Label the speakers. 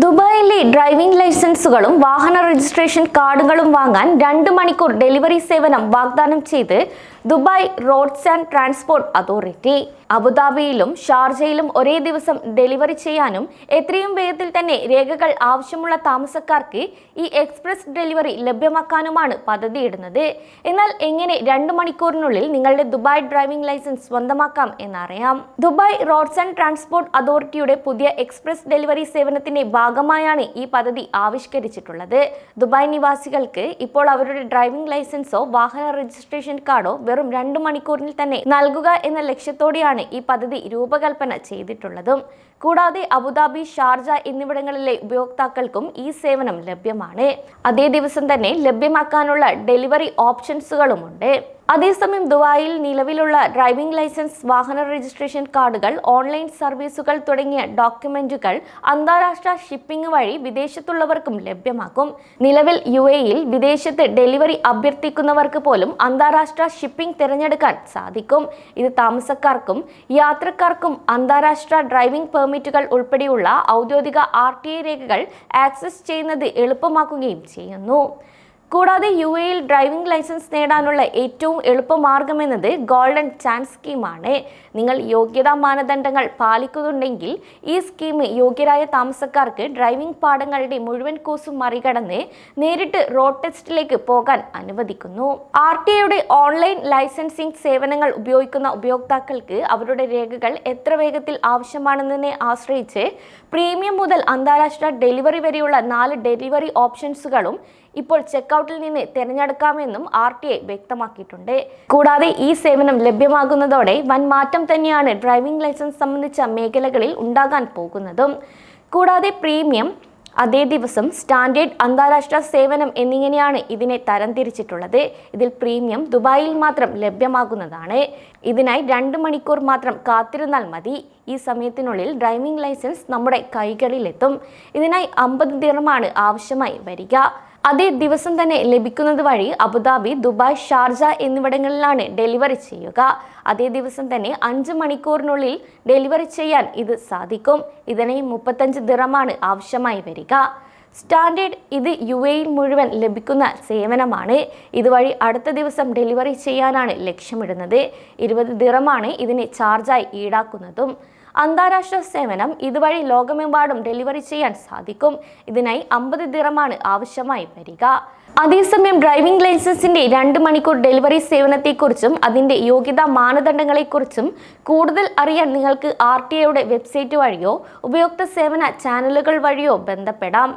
Speaker 1: ദുബായിലെ ഡ്രൈവിംഗ് ലൈസൻസുകളും വാഹന രജിസ്ട്രേഷൻ കാർഡുകളും വാങ്ങാൻ 2 മണിക്കൂർ ഡെലിവറി സേവനം വാഗ്ദാനം ചെയ്ത് Dubai roads and transport authority. അബുദാബിയിലും ഷാർജയിലും ഒരേ ദിവസം ഡെലിവറി ചെയ്യാനും എത്രയും വേഗത്തിൽ തന്നെ രേഖകൾ ആവശ്യമുള്ള താമസക്കാർക്ക് ഈ എക്സ്പ്രസ് ഡെലിവറി ലഭ്യമാക്കാനുമാണ് പദ്ധതിയിടുന്നത്. എന്നാൽ എങ്ങനെ 2 മണിക്കൂറിനുള്ളിൽ നിങ്ങളുടെ ദുബായ് ഡ്രൈവിംഗ് ലൈസൻസ് സ്വന്തമാക്കാം എന്നറിയാം. ദുബായ് റോഡ്സ് ആൻഡ് ട്രാൻസ്പോർട്ട് അതോറിറ്റിയുടെ പുതിയ എക്സ്പ്രസ് ഡെലിവറി സേവനത്തിന്റെ ഭാഗമായാണ് ഈ പദ്ധതി ആവിഷ്കരിച്ചിട്ടുള്ളത്. ദുബായ് നിവാസികൾക്ക് ഇപ്പോൾ അവരുടെ ഡ്രൈവിംഗ് ലൈസൻസോ വാഹന രജിസ്ട്രേഷൻ കാർഡോ വെറും 2 മണിക്കൂറിൽ തന്നെ നൽകുക എന്ന ലക്ഷ്യത്തോടെയാണ് ഈ പദ്ധതി രൂപകൽപ്പന ചെയ്തിട്ടുള്ളതും. കൂടാതെ അബുദാബി, ഷാർജ എന്നിവിടങ്ങളിലെ ഉപയോക്താക്കൾക്കും ഈ സേവനം ലഭ്യമാണ്. അതേ ദിവസം തന്നെ ലഭ്യമാക്കാനുള്ള ഡെലിവറി ഓപ്ഷൻസുകളുമുണ്ട്. അതേസമയം ദുബായിൽ നിലവിലുള്ള ഡ്രൈവിംഗ് ലൈസൻസ്, വാഹന രജിസ്ട്രേഷൻ കാർഡുകൾ, ഓൺലൈൻ സർവീസുകൾ തുടങ്ങിയ ഡോക്യുമെന്റുകൾ അന്താരാഷ്ട്ര ഷിപ്പിംഗ് വഴി വിദേശത്തുള്ളവർക്കും ലഭ്യമാക്കും. നിലവിൽ UAEയിൽ വിദേശത്ത് ഡെലിവറി അഭ്യർത്ഥിക്കുന്നവർക്ക് പോലും അന്താരാഷ്ട്ര ഷിപ്പിംഗ് തിരഞ്ഞെടുക്കാൻ സാധിക്കും. ഇത് താമസക്കാർക്കും യാത്രക്കാർക്കും അന്താരാഷ്ട്ര ഡ്രൈവിംഗ് പെർമിറ്റുകൾ ഉൾപ്പെടെയുള്ള ഔദ്യോഗിക RTA രേഖകൾ ആക്സസ് ചെയ്യുന്നത് എളുപ്പമാക്കുകയും ചെയ്യുന്നു. കൂടാതെ UAEയിൽ ഡ്രൈവിംഗ് ലൈസൻസ് നേടാനുള്ള ഏറ്റവും എളുപ്പമാർഗമെന്നത് ഗോൾഡൻ ചാൻസ് സ്കീമാണ്. നിങ്ങൾ യോഗ്യതാ മാനദണ്ഡങ്ങൾ പാലിക്കുന്നുണ്ടെങ്കിൽ ഈ സ്കീം യോഗ്യരായ താമസക്കാർക്ക് ഡ്രൈവിംഗ് പാഠങ്ങളുടെ മുഴുവൻ കോഴ്സും മറികടന്ന് നേരിട്ട് റോഡ് ടെസ്റ്റിലേക്ക് പോകാൻ അനുവദിക്കുന്നു. RTAയുടെ ഓൺലൈൻ ലൈസൻസിംഗ് സേവനങ്ങൾ ഉപയോഗിക്കുന്ന ഉപയോക്താക്കൾക്ക് അവരുടെ രേഖകൾ എത്ര വേഗത്തിൽ ആവശ്യമാണെന്നതിനെ ആശ്രയിച്ച് പ്രീമിയം മുതൽ അന്താരാഷ്ട്ര ഡെലിവറി വരെയുള്ള 4 ഡെലിവറി ഓപ്ഷൻസുകളും ഇപ്പോൾ ചെക്കൗട്ടിൽ നിന്ന് തിരഞ്ഞെടുക്കാമെന്നും RTA വ്യക്തമാക്കിയിട്ടുണ്ട്. കൂടാതെ ഈ സേവനം ലഭ്യമാകുന്നതോടെ വൻ മാറ്റം തന്നെയാണ് ഡ്രൈവിംഗ് ലൈസൻസ് സംബന്ധിച്ച മേഖലകളിൽ ഉണ്ടാകാൻ പോകുന്നതും. കൂടാതെ പ്രീമിയം, അതേ ദിവസം, സ്റ്റാൻഡേർഡ്, അന്താരാഷ്ട്ര സേവനം എന്നിങ്ങനെയാണ് ഇതിനെ തരംതിരിച്ചിട്ടുള്ളത്. ഇതിൽ പ്രീമിയം ദുബായിൽ മാത്രം ലഭ്യമാകുന്നതാണ്. ഇതിനായി 2 മണിക്കൂർ മാത്രം കാത്തിരുന്നാൽ മതി. ഈ സമയത്തിനുള്ളിൽ ഡ്രൈവിംഗ് ലൈസൻസ് നമ്മുടെ കൈകളിലെത്തും. ഇതിനായി 50 ദിർഹമാണ് ആവശ്യമായി വരിക. അതേ ദിവസം തന്നെ ലഭിക്കുന്നത് വഴി അബുദാബി, ദുബായ്, ഷാർജ എന്നിവിടങ്ങളിലാണ് ഡെലിവറി ചെയ്യുക. അതേ ദിവസം തന്നെ 5 മണിക്കൂറിനുള്ളിൽ ഡെലിവറി ചെയ്യാൻ ഇത് സാധിക്കും. ഇതിനായി 35 ദിർഹമാണ് ആവശ്യമായി വരിക. സ്റ്റാൻഡേർഡ്, ഇത് UAEയിൽ മുഴുവൻ ലഭിക്കുന്ന സേവനമാണ്. ഇതുവഴി അടുത്ത ദിവസം ഡെലിവറി ചെയ്യാനാണ് ലക്ഷ്യമിടുന്നത്. 20 ദിർഹമാണ് ഇതിന് ചാർജായി ഈടാക്കുന്നതും. അന്താരാഷ്ട്ര സേവനം, ഇതുവഴി ലോകമെമ്പാടും ഡെലിവറി ചെയ്യാൻ സാധിക്കും. ഇതിനായി 50 ദിർഹമാണ് ആവശ്യമായി വരിക. അതേസമയം ഡ്രൈവിംഗ് ലൈസൻസിന്റെ 2 മണിക്കൂർ ഡെലിവറി സേവനത്തെക്കുറിച്ചും അതിന്റെ യോഗ്യതാ മാനദണ്ഡങ്ങളെക്കുറിച്ചും കൂടുതൽ അറിയാൻ നിങ്ങൾക്ക് RTAയുടെ വെബ്സൈറ്റ് വഴിയോ ഉപയോക്തൃ സേവന ചാനലുകൾ വഴിയോ ബന്ധപ്പെടാം.